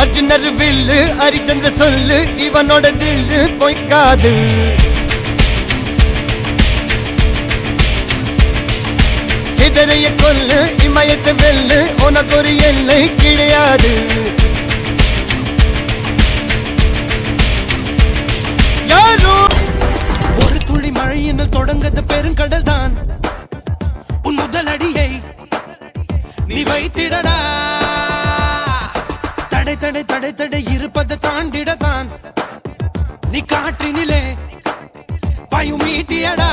அர்ஜுனர் வில்லு ஹரிச்சந்திர சொல்லு இவனோட தில்லு பொய்க்காது. இதனைய கொல்லு இமயத்தை வெல்லு உனக்கு ஒரு எல்லை கிடையாது. ஒரு துளி மழையின்னு தொடங்கது பெருங்கடல் தான். உன் முதல் அடியை நீ வைத்திடடா. தடை தடை தடை தடை இருப்பதை தாண்டிடத்தான் நீ காற்றினிலே பயமீட்டியடா.